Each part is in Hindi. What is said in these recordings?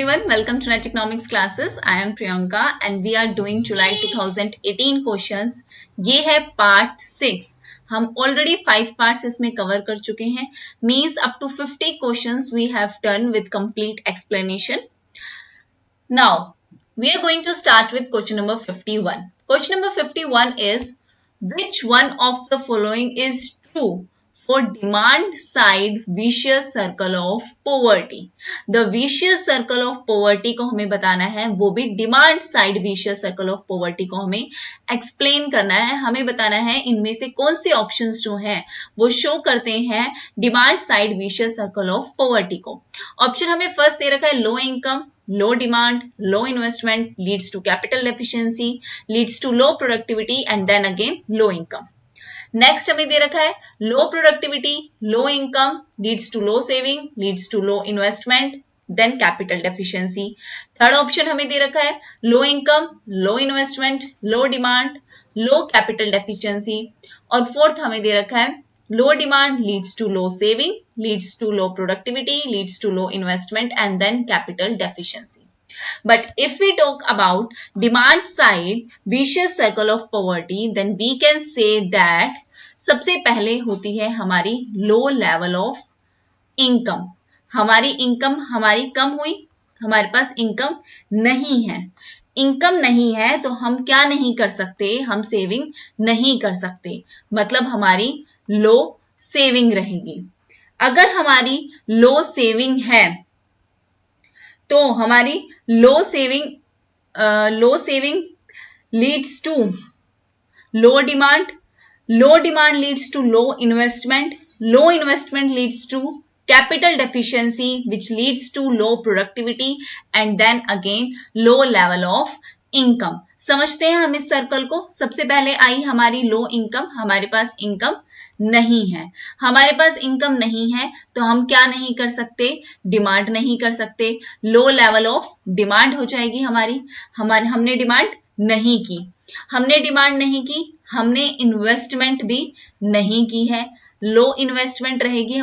Everyone, welcome to Net Economics classes. I am Priyanka and we are doing July 2018 questions. ये है पार्ट 6. हम ऑलरेडी 5 पार्ट्स इसमें कवर कर चुके हैं. Means up to 50 questions we have done with complete explanation. Now we are going to start with question number 51. Question number 51 is, which one of the following is true for demand side vicious circle of poverty? The vicious circle of poverty को हमें बताना है, वो भी demand side vicious circle of poverty को हमें explain करना है. हमें बताना है इनमें से कौन से options जो हैं वो show करते हैं demand side vicious circle of poverty को. Option हमें first दे रखा है low income, low demand, low investment leads to capital deficiency, leads to low productivity and then again low income. Next हमें दे रखा है low productivity, low income, leads to low saving, leads to low investment, then capital deficiency. Third option हमें दे रखा है low income, low investment, low demand, low capital deficiency. और फोर्थ हमें दे रखा है low demand leads to low saving, leads to low productivity, leads to low investment and then capital deficiency. But if we talk about demand side vicious circle of poverty, then we can say that सबसे पहले होती है हमारी low level of income. हमारी इनकम हमारी कम हुई, हमारे पास इनकम नहीं है. इनकम नहीं है तो हम क्या नहीं कर सकते, हम सेविंग नहीं कर सकते, मतलब हमारी लो सेविंग रहेगी. अगर हमारी लो सेविंग है तो हमारी low saving leads to low demand leads to low investment leads to capital deficiency which leads to low productivity and then again low level of income. समझते हैं हम इस सर्कल को. सबसे पहले आई हमारी लो इनकम, हमारे पास इनकम नहीं है. हमारे पास इनकम नहीं है तो हम क्या नहीं कर सकते, डिमांड नहीं कर सकते. लो लेवल ऑफ डिमांड हो जाएगी हमारी. हमने डिमांड नहीं की, हमने इन्वेस्टमेंट भी नहीं की है. लो इन्वेस्टमेंट रहेगी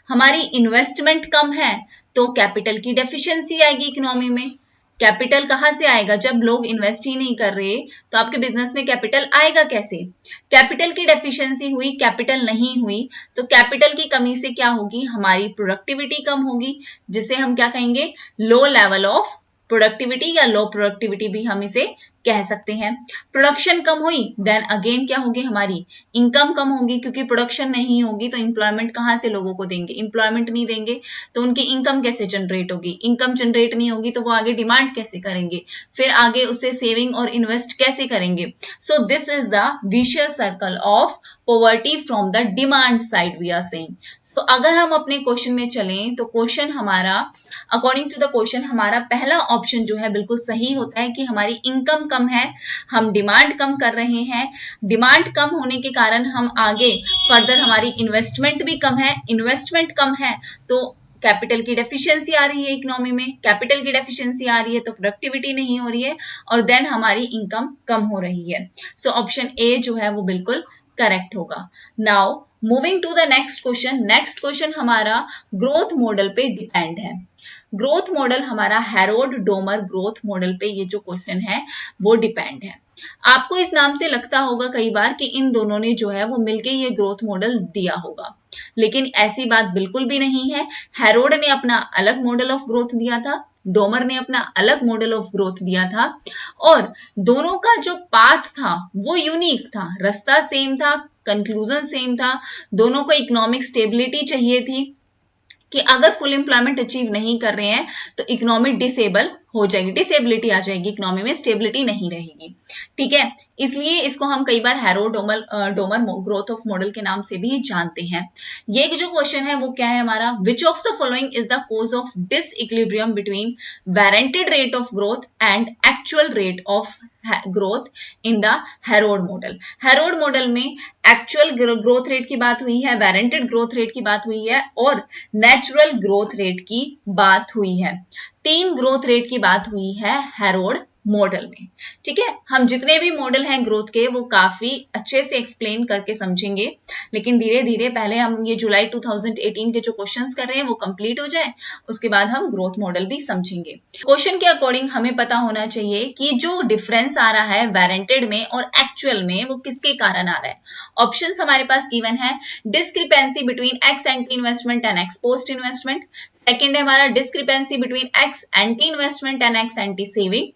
हमारी इन्वेस्टमेंट कम है तो कैपिटल की डेफिशिएंसी आएगी इकोनॉमी में. कैपिटल कहां से आएगा, जब लोग इन्वेस्ट ही नहीं कर रहे तो आपके बिजनेस में कैपिटल आएगा कैसे. कैपिटल की डेफिशिएंसी हुई, कैपिटल नहीं हुई तो कैपिटल की कमी से क्या होगी, हमारी प्रोडक्टिविटी कम होगी, जिसे हम क्या कहेंगे लो लेवल ऑफ प्रोडक्टिविटी या लो प्रोडक्टिविटी भी हम इसे कह सकते हैं. प्रोडक्शन कम हुई देन अगेन क्या होगी, हमारी इनकम कम होगी, क्योंकि प्रोडक्शन नहीं होगी तो एम्प्लॉयमेंट कहां से लोगों को देंगे, एम्प्लॉयमेंट नहीं देंगे तो उनकी इनकम कैसे जनरेट होगी, इनकम जनरेट नहीं होगी तो वो आगे डिमांड कैसे करेंगे, फिर आगे उसे सेविंग और इन्वेस्ट कैसे करेंगे. So this is the vicious circle of poverty from the demand side we are saying. तो अगर हम अपने क्वेश्चन में चलें तो क्वेश्चन हमारा अकॉर्डिंग टू द क्वेश्चन हमारा पहला ऑप्शन जो है बिल्कुल सही होता है कि हमारी इनकम कम है, हम डिमांड कम कर रहे हैं. डिमांड कम होने के कारण हम आगे फर्दर हमारी इन्वेस्टमेंट भी कम है, इन्वेस्टमेंट कम है तो कैपिटल की डेफिशिएंसी आ रही है इकोनॉमी में, कैपिटल की डेफिशिएंसी आ रही है तो प्रोडक्टिविटी नहीं हो रही है और देन हमारी इनकम कम हो रही है. सो ऑप्शन ए जो है वो बिल्कुल करेक्ट होगा. Now moving to the next question हमारा ग्रोथ मॉडल पे डिपेंड है. ग्रोथ मॉडल हमारा हैरोल्ड डोमर ग्रोथ मॉडल पे ये जो क्वेश्चन है वो डिपेंड है. आपको इस नाम से लगता होगा कई बार कि इन दोनों ने जो है वो मिलके ये ग्रोथ मॉडल दिया होगा, लेकिन ऐसी बात बिल्कुल भी नहीं है. हैरोल्ड ने अपना अलग मॉडल ऑफ ग्रोथ दिया था, डोमर ने अपना अलग मॉडल ऑफ ग्रोथ दिया था और दोनों का जो पाथ था वो यूनिक था, रास्ता सेम था, कंक्लूजन सेम था. दोनों को इकोनॉमिक स्टेबिलिटी चाहिए थी कि अगर फुल एम्प्लॉयमेंट अचीव नहीं कर रहे हैं तो इकोनॉमी डिसेबल हो जाएगी, डिसेबिलिटी आ जाएगी, इकोनॉमी में स्टेबिलिटी नहीं रहेगी. ठीक है, इसलिए इसको हम कई बार Harrod Domar growth of model के नाम से भी जानते हैं. ये जो क्वेश्चन है वो क्या है हमारा, विच of the following is the cause of disequilibrium between warranted rate of growth and actual rate of growth in the Harold model. Harold model में एक्चुअल ग्रोथ रेट की बात हुई है, वारंटेड ग्रोथ रेट की बात हुई है और नेचुरल ग्रोथ रेट की बात हुई है. 3 ग्रोथ रेट की बात हुई है हैरोल्ड मॉडल में। ठीक है, हम जितने भी मॉडल हैं ग्रोथ के वो काफी अच्छे से एक्सप्लेन करके समझेंगे, लेकिन धीरे धीरे पहले हम ये जुलाई 2018 के जो क्वेश्चंस कर रहे हैं वो कंप्लीट हो जाए, उसके बाद हम ग्रोथ मॉडल भी समझेंगे। क्वेश्चन के अकॉर्डिंग हमें पता होना चाहिए कि जो डिफरेंस आ रहा है वारंटेड में और एक्चुअल में वो किसके कारण आ रहा है। ऑप्शंस हमारे पास गिवन है, discrepancy between x anti investment and x post investment. Second है हमारा discrepancy between x anti investment and x anti saving.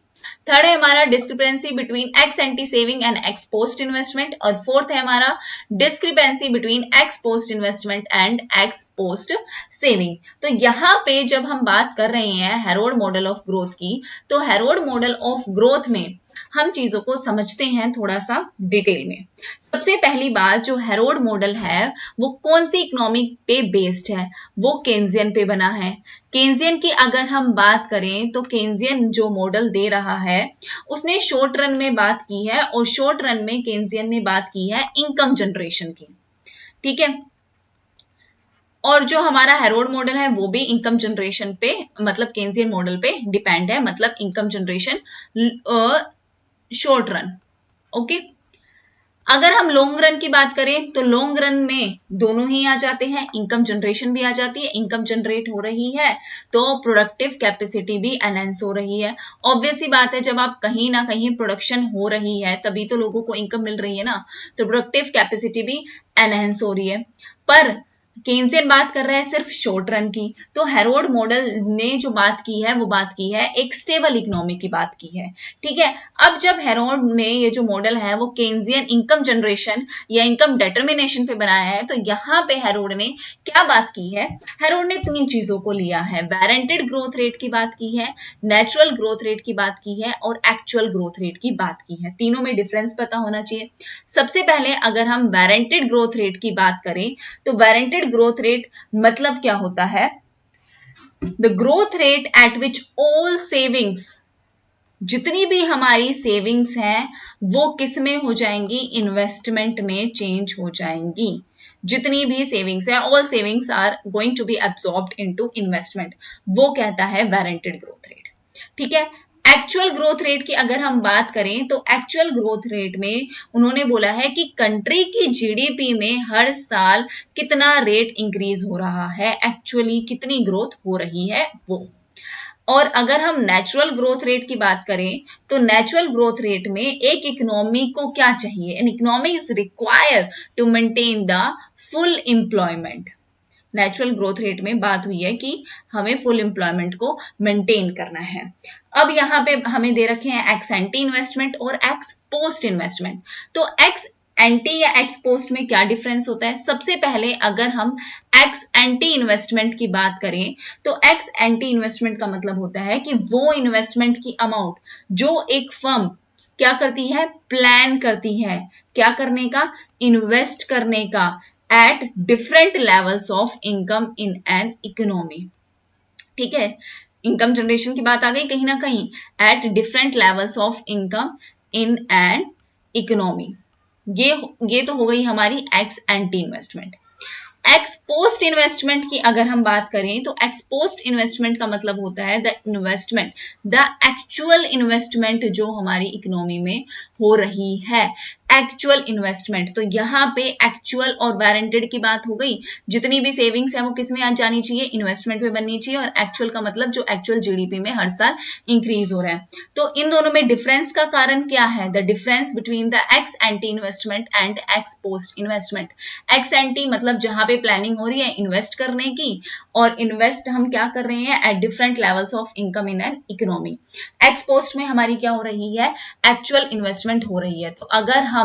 Third है हमारा discrepancy between x anti saving and x post investment. और फोर्थ है हमारा discrepancy between x post investment and x post saving. तो यहाँ पे जब हम बात कर रहे हैं हेरोड मॉडल ऑफ ग्रोथ की, तो हेरोड मॉडल ऑफ ग्रोथ में हम चीजों को समझते हैं थोड़ा सा डिटेल में। सबसे पहली बात, जो हेरोड मॉडल है वो कौन सी इकोनॉमी पे बेस्ड है, वो केन्जियन पे बना है। केन्जियन की अगर हम बात करें तो केन्जियन जो मॉडल दे रहा है उसने शॉर्ट रन में बात की है, और शॉर्ट रन में केन्जियन ने बात की है इनकम जनरेशन की। ठीक है, और जो हमारा हेरोड मॉडल है वो भी इनकम जनरेशन पे, मतलब केन्जियन मॉडल पे डिपेंड है, मतलब income generation short run. Okay, अगर हम लॉन्ग रन की बात करें तो लॉन्ग रन में दोनों ही आ जाते हैं, इनकम जनरेशन भी आ जाती है, इनकम जनरेट हो रही है तो प्रोडक्टिव कैपेसिटी भी एनहेंस हो रही है। ऑब्वियस सी बात है, जब आप कहीं ना कहीं प्रोडक्शन हो रही है तभी तो लोगों को इनकम मिल रही है ना, तो प्रोडक्टिव कैपेसिटी भी एनहेंस हो रही है। पर केन्जियन बात कर रहा है सिर्फ शॉर्ट रन की, तो हेरोड मॉडल ने जो बात की है वो बात की है एक स्टेबल इकोनॉमी की बात की है। ठीक है, अब जब हेरोड ने ये जो मॉडल है वो केन्जियन इनकम जनरेशन या इनकम डिटर्मिनेशन पे बनाया है, तो यहाँ पे हेरोड ने क्या बात की है, हेरोड ने तीन चीजों को लिया है, वारंटेड ग्रोथ रेट की बात की है, नेचुरल ग्रोथ रेट की बात की है, और एक्चुअल ग्रोथ रेट की बात की है। तीनों में डिफरेंस पता होना चाहिए। सबसे पहले अगर हम वारंटेड ग्रोथ रेट की बात करें तो वारंटेड ग्रोथ रेट मतलब क्या होता है, the growth rate at which all savings, जितनी भी हमारी सेविंग्स हैं वो किस में हो जाएंगी, इन्वेस्टमेंट में चेंज हो जाएंगी। जितनी भी सेविंग्स है, all savings are going to be absorbed into investment, वो कहता है वारंटेड ग्रोथ रेट। ठीक है, एक्चुअल ग्रोथ रेट की अगर हम बात करें तो एक्चुअल ग्रोथ रेट में उन्होंने बोला है कि कंट्री की जीडीपी में हर साल कितना रेट इंक्रीज हो रहा है, एक्चुअली कितनी ग्रोथ हो रही है वो। और अगर हम नेचुरल ग्रोथ रेट की बात करें तो नेचुरल ग्रोथ रेट में एक इकोनॉमी को क्या चाहिए, an economy is required to maintain the full employment. Natural growth rate में बात हुई है कि हमें फुल एम्प्लॉयमेंट को मेंटेन करना है। अब यहाँ पे हमें दे रखे हैं एक्स एंटी इन्वेस्टमेंट और एक्स पोस्ट इन्वेस्टमेंट। तो एक्स एंटी या एक्स पोस्ट में क्या डिफरेंस होता है, सबसे पहले अगर हम एक्स एंटी इन्वेस्टमेंट की बात करें तो एक्स एंटी इन्वेस्टमेंट का मतलब होता है कि वो इन्वेस्टमेंट की अमाउंट जो एक फर्म क्या करती है, प्लान करती है क्या करने का, इन्वेस्ट करने का at different levels of income in an economy। ठीक है, इनकम जनरेशन की बात आ गई कहीं ना कहीं, at different levels of income in an economy। ये तो हो गई हमारी x anti investment. X post investment की अगर हम बात करें तो एक्स पोस्ट इन्वेस्टमेंट का मतलब होता है the investment, the actual investment जो हमारी इकोनॉमी में हो रही है, एक्चुअल इन्वेस्टमेंट। तो यहाँ पे एक्चुअल और वारंटेड की बात हो गई, जितनी भी सेविंग्स है वो किस में आ जानी चाहिए, इन्वेस्टमेंट में बननी चाहिए, और एक्चुअल का मतलब जो एक्चुअल जीडीपी में हर साल इंक्रीज हो रहा है। तो इन दोनों में डिफरेंस का कारण क्या है, the difference between the x anti investment and x post investment. X anti मतलब जहां पे प्लानिंग हो रही है इन्वेस्ट करने की, और इन्वेस्ट हम क्या कर रहे हैं, at different levels of income in an economy. X post में हमारी क्या हो रही है, एक्चुअल इन्वेस्टमेंट हो रही है। तो अगर हम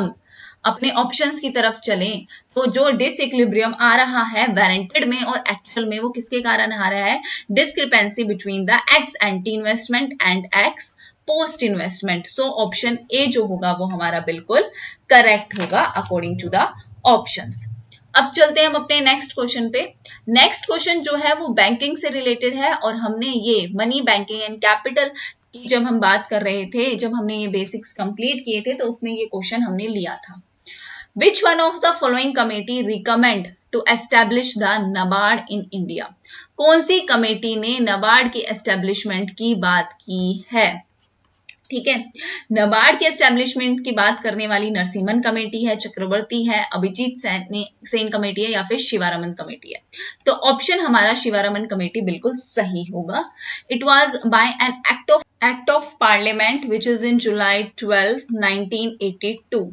अपने ऑप्शंस की तरफ चलें तो जो डिसइक्विलिब्रियम आ रहा है वारंटेड में और एक्चुअल में, वो किसके कारण आ रहा है, discrepancy between the x anti investment and x post investment. So option A जो होगा वो हमारा बिल्कुल करेक्ट होगा अकॉर्डिंग टू द ऑप्शंस। अब चलते हैं हम अपने नेक्स्ट क्वेश्चन पे। नेक्स्ट क्वेश्चन जो है वो बैंकिंग से रिलेटेड है, और हमने ये मनी बैंकिंग एंड कैपिटल की जब हम बात कर रहे थे, जब हमने ये बेसिक्स कंप्लीट किए थे तो उसमें ये क्वेश्चन हमने लिया था। Which one of the following committee recommend to establish the NABARD in India? कौन सी कमेटी ने नबार्ड की एस्टेब्लिशमेंट की बात की है। ठीक है। नाबार्ड के एस्टेब्लिशमेंट की बात करने वाली नरसिम्हन कमेटी है, चक्रवर्ती है, अभिजीत सेन कमेटी है या फिर शिवारमन कमेटी है। तो ऑप्शन हमारा शिवारमन कमेटी बिल्कुल सही होगा। It was by an act of parliament which is in July 12, 1982।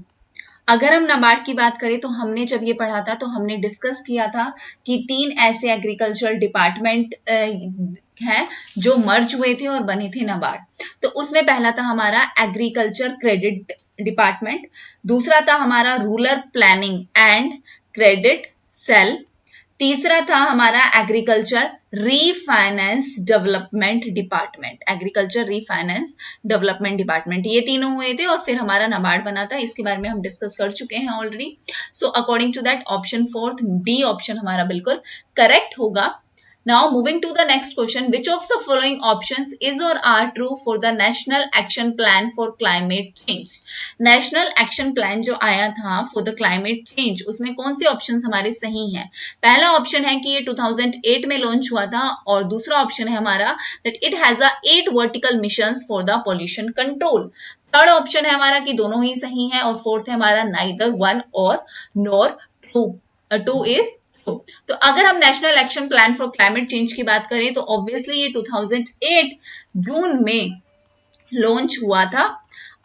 अगर हम नाबार्ड की बात करें तो हमने जब ये पढ़ा था तो हमने डिस्कस किया था कि 3 ऐसे एग्रीकल्चरल डिपार्टमेंट हैं जो मर्ज हुए थे और बने थे नाबार्ड। तो उसमें पहला था हमारा एग्रीकल्चर क्रेडिट डिपार्टमेंट, दूसरा था हमारा rural planning and credit sale, तीसरा था हमारा agriculture refinance development department, agriculture refinance development department. ये तीनों हुए थे और फिर हमारा नाबार्ड बना था। इसके बारे में हम डिस्कस कर चुके हैं already. So according to that option fourth D option हमारा बिल्कुल करेक्ट होगा। Now moving to the next question, which of the following options is or are true for the National Action Plan for Climate Change? National Action Plan जो आया था for the climate change, उसमें कौन से ऑप्शंस हमारे सही हैं? पहला ऑप्शन है कि ये 2008 में लॉन्च हुआ था और दूसरा ऑप्शन है हमारा that it has a 8 vertical missions for the pollution control. Third option है हमारा कि दोनों ही सही है और फोर्थ है हमारा neither one or nor true. Two is तो अगर हम national action plan for climate change की बात करें तो ऑब्वियसली ये 2008 जून में लॉन्च हुआ था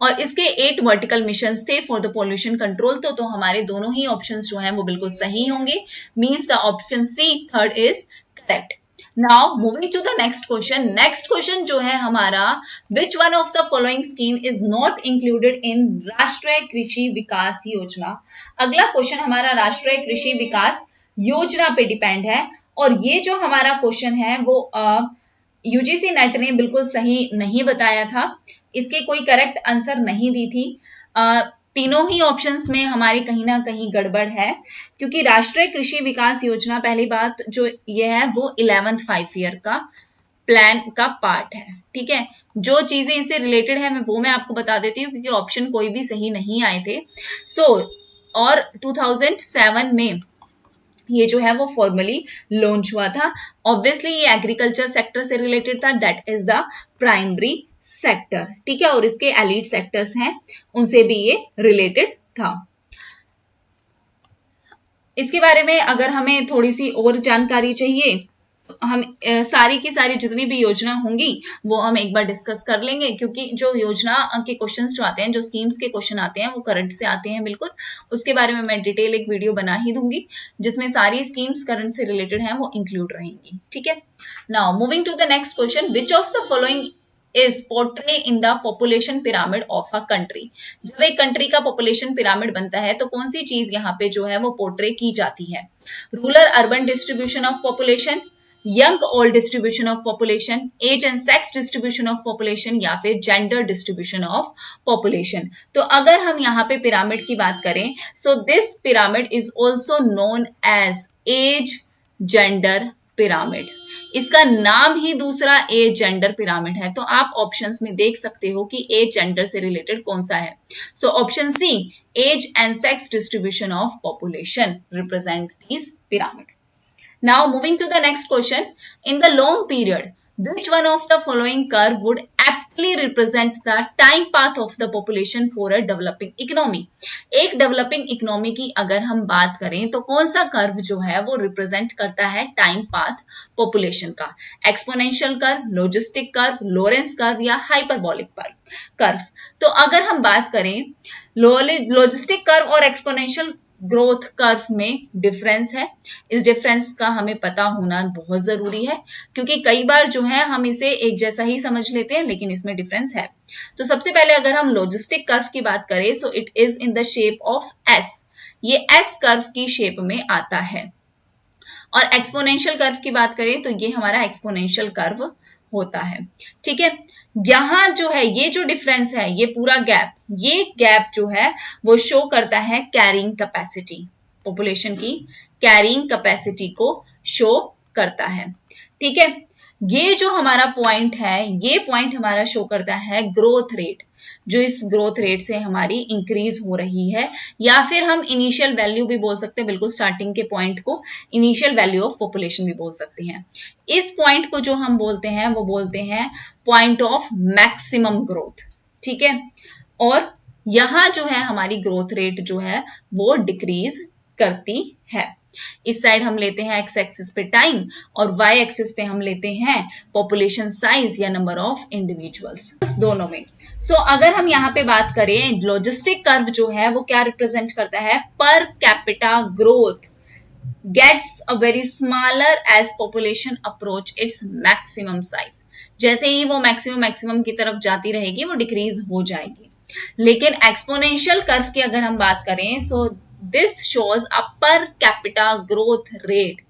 और इसके 8 वर्टिकल मिशंस थे फॉर द पॉल्यूशन कंट्रोल। तो हमारे दोनों ही ऑप्शंस जो हैं वो बिल्कुल सही होंगे। Means the option C third is correct. Now moving to the next question. Next question जो है हमारा, which one of the following scheme is not included in Rashtriya Krishi विकास योजना। अगला क्वेश्चन हमारा राष्ट्रीय कृषि विकास योजना पे डिपेंड है और ये जो हमारा क्वेश्चन है वो यूजीसी नेट ने बिल्कुल सही नहीं बताया था, इसके कोई करेक्ट आंसर नहीं दी थी। तीनों ही ऑप्शंस में हमारी कहीं ना कहीं गड़बड़ है क्योंकि राष्ट्रीय कृषि विकास योजना पहली बात जो ये है वो 11th 5 ईयर का प्लान का पार्ट है। ठीक है, जो चीजें इससे रिलेटेड है वो मैं आपको बता देती हूँ क्योंकि ऑप्शन कोई भी सही नहीं आए थे। और 2007 में ये जो है वो फॉर्मली लॉन्च हुआ था। ऑब्वियसली ये एग्रीकल्चर सेक्टर से रिलेटेड था, that is the primary sector. ठीक है, और इसके एलिट सेक्टर्स हैं उनसे भी ये रिलेटेड था। इसके बारे में अगर हमें थोड़ी सी और जानकारी चाहिए हम सारी की सारी जितनी भी योजना होंगी वो हम एक बार डिस्कस कर लेंगे क्योंकि जो योजना के क्वेश्चंस जो आते हैं, जो स्कीम्स के क्वेश्चन आते हैं वो करंट से आते हैं बिल्कुल। उसके बारे में मैं डिटेल एक वीडियो बना ही दूंगी जिसमें सारी स्कीम्स करंट से रिलेटेड हैं वो इंक्लूड रहेंगी। ठीक है, now moving to the next question, which of the following is portray in the population pyramid of a country। जब एक कंट्री का पॉपुलेशन पिरामिड बनता है तो कौन सी चीज यहाँ पे जो है वो पोर्ट्रे की जाती है? Rural urban distribution of population, young old distribution of population, age and sex distribution of population या फिर जेंडर डिस्ट्रीब्यूशन ऑफ पॉपुलेशन। तो अगर हम यहाँ पे पिरामिड की बात करें so this pyramid is also known as age gender pyramid. इसका नाम ही दूसरा एज जेंडर पिरामिड है। तो आप ऑप्शंस में देख सकते हो कि एज जेंडर से रिलेटेड कौन सा है। So option C age and sex distribution of population represent this pyramid. Now moving to the next question, in the long period, which one of the following curve would aptly represent the time path of the population for a developing economy? एक developing economy की अगर हम बात करें तो कौन सा कर्व जो है वो रिप्रेजेंट करता है टाइम पाथ पॉपुलेशन का? Exponential curve, logistic curve, Lawrence curve या हाइपरबोलिक कर्व? तो अगर हम बात करें लॉजिस्टिक कर्व और एक्सपोनेंशियल ग्रोथ कर्व में डिफरेंस है। इस डिफरेंस का हमें पता होना बहुत जरूरी है क्योंकि कई बार जो है हम इसे एक जैसा ही समझ लेते हैं लेकिन इसमें डिफरेंस है। तो सबसे पहले अगर हम लॉजिस्टिक कर्व की बात करें so it is in the shape of S, ये एस कर्व की शेप में आता है। और एक्सपोनेंशियल कर्व की बात करें तो ये हमारा एक्सपोनेंशियल कर्व होता है। ठीक है, यहां जो है ये जो डिफरेंस है ये पूरा गैप, ये गैप जो है वो शो करता है कैरिंग कैपेसिटी, पॉपुलेशन की कैरिंग कैपेसिटी को शो करता है। ठीक है, ये जो हमारा पॉइंट है ये पॉइंट हमारा शो करता है ग्रोथ रेट, जो इस ग्रोथ रेट से हमारी इंक्रीज हो रही है या फिर हम इनिशियल वैल्यू भी बोल सकते हैं, बिल्कुल स्टार्टिंग के पॉइंट को इनिशियल वैल्यू ऑफ पॉपुलेशन भी बोल सकते हैं। इस पॉइंट को जो हम बोलते हैं वो बोलते हैं पॉइंट ऑफ मैक्सिमम ग्रोथ। ठीक है। और यहां जो है हमारी ग्रोथ रेट जो है वो डिक्रीज करती है। इस साइड हम लेते हैं एक्स एक्सिस पे टाइम और वाई एक्सिस पे हम लेते हैं पॉपुलेशन साइज या नंबर ऑफ इंडिविजुअल्स दोनों में। अगर हम यहाँ पे बात करें, लॉजिस्टिक कर्व जो है वो क्या रिप्रेजेंट करता है, per capita growth gets a very smaller as population approach its maximum size। जैसे ही वो मैक्सिमम की तरफ जाती रहेगी वो डिक्रीज हो जाएगी। लेकिन एक्सपोनेंशियल कर्व की अगर हम बात करें, so this shows a per capita growth rate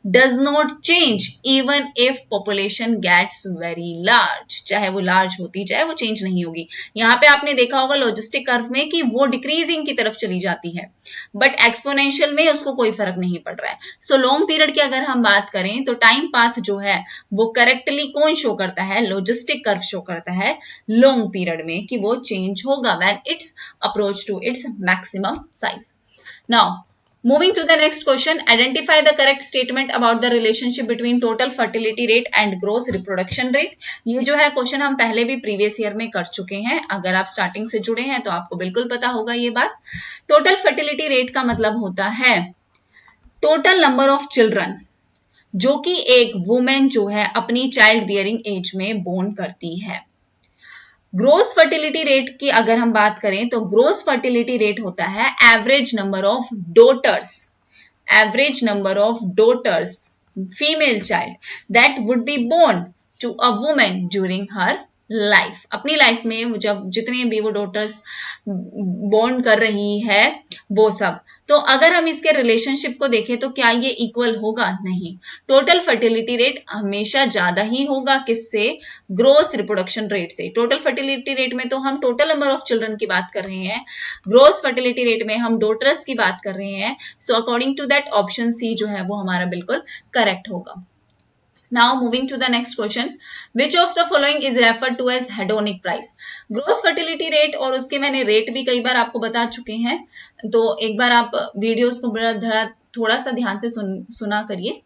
does not change even if population gets very large। चाहे वो लार्ज होती जाए वो चेंज नहीं होगी। यहाँ पे आपने देखा होगा लॉजिस्टिक कर्व में कि वो डिक्रीजिंग की तरफ चली जाती है, बट एक्सपोनेंशियल में उसको कोई फर्क नहीं पड़ रहा है। सो लॉन्ग पीरियड की अगर हम बात करें तो टाइम पाथ जो है वो करेक्टली कौन शो करता है, लॉजिस्टिक कर्व शो करता है लॉन्ग पीरियड में कि वो चेंज होगा when it's approach to its maximum size. Now moving to the next question, identify the correct statement about the relationship between total fertility rate and gross reproduction rate। ये जो है क्वेश्चन हम पहले भी प्रीवियस ईयर में कर चुके हैं। अगर आप स्टार्टिंग से जुड़े हैं तो आपको बिल्कुल पता होगा ये बात। टोटल फर्टिलिटी रेट का मतलब होता है टोटल नंबर ऑफ चिल्ड्रन जो कि एक वुमेन जो है अपनी चाइल्ड बियरिंग एज में बोर्न करती है। ग्रोस फर्टिलिटी रेट की अगर हम बात करें तो ग्रोस फर्टिलिटी रेट होता है average number of daughters, average number of daughters female child that would be born to a women during her life. अपनी लाइफ में जब जितने भी वो डॉटर्स बोर्न कर रही है वो सब, तो अगर हम इसके रिलेशनशिप को देखें तो क्या ये इक्वल होगा, नहीं। टोटल फर्टिलिटी रेट हमेशा ज्यादा ही होगा किससे, ग्रोस रिप्रोडक्शन रेट से। टोटल फर्टिलिटी रेट में तो हम टोटल नंबर ऑफ चिल्ड्रन की बात कर रहे हैं, ग्रोस फर्टिलिटी रेट में हम डॉटर्स की बात कर रहे हैं। So according to that option C जो है वो हमारा बिल्कुल करेक्ट होगा। Now moving to the next question, which of the following is referred to as hedonic price? Gross fertility rate और उसके मैंने रेट भी कई बार आपको बता चुके हैं, तो एक बार आप वीडियोस को थोड़ा सा ध्यान से सुना करिए।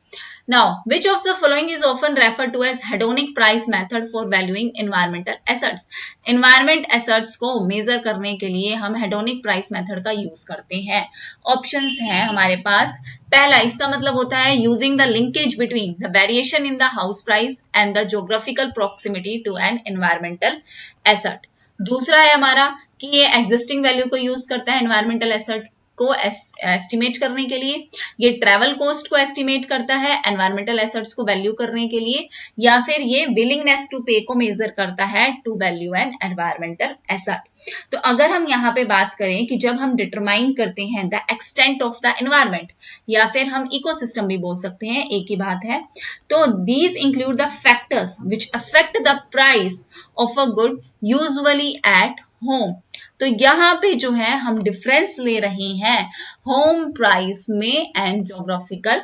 Now, which of the following is often referred to as hedonic price method for valuing environmental assets? Environment assets को मेजर करने के लिए हम hedonic price method का यूज करते हैं। ऑप्शंस हैं हमारे पास। पहला, इसका मतलब होता है using the linkage between the variation in the house price and the geographical proximity to an environmental asset. दूसरा है हमारा कि ये एग्जिस्टिंग वैल्यू को यूज करता है एनवायरमेंटल एसेट को एस्टिमेट करने के लिए, ये ट्रेवल कॉस्ट को एस्टिमेट करता है एनवायरमेंटल एसेट्स को वैल्यू करने के लिए, या फिर ये विलिंगनेस टू पे को मेजर करता है to value an environmental asset. तो अगर हम यहाँ पे बात करें कि जब हम डिटरमाइन करते हैं the extent of the environment, या फिर हम इकोसिस्टम भी बोल सकते हैं, एक ही बात है, तो these include the factors which affect the price of a good usually at home. तो यहां पे जो है हम डिफरेंस ले रहे हैं होम प्राइस में एंड ज्योग्राफिकल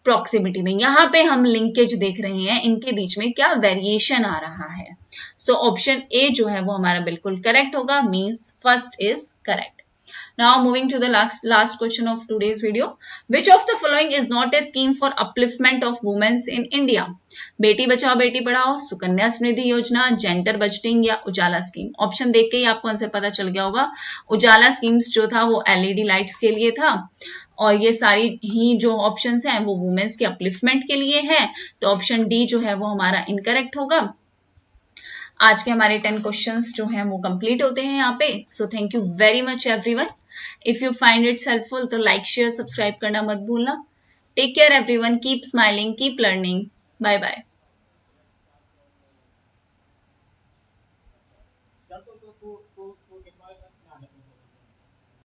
प्रॉक्सिमिटी में। यहां पे हम लिंकेज देख रहे हैं इनके बीच में क्या वेरिएशन आ रहा है। सो ऑप्शन ए जो है वो हमारा बिल्कुल करेक्ट होगा, means first is correct. Now moving to the last question of today's video. Which of the following is not a scheme for upliftment of women in India? Beti Bachao Beti Padhao, Sukanya Samriddhi योजना, जेंडर बजटिंग या उजाला स्कीम। ऑप्शन देख के ही आपको आंसर पता चल गया होगा। उजाला स्कीम्स जो था वो एलईडी लाइट्स के लिए था, और ये सारी ही जो ऑप्शंस हैं वो वुमेन्स के अपलिफ्टमेंट के लिए हैं। तो ऑप्शन डी जो है वो हमारा इनकरेक्ट होगा। आज के हमारे 10 क्वेश्चंस जो हैं वो कंप्लीट होते हैं यहाँ पे। So thank you very much everyone. If you find it's helpful तो लाइक शेयर सब्सक्राइब करना मत भूलना। Take care everyone, keep smiling, keep learning, bye bye.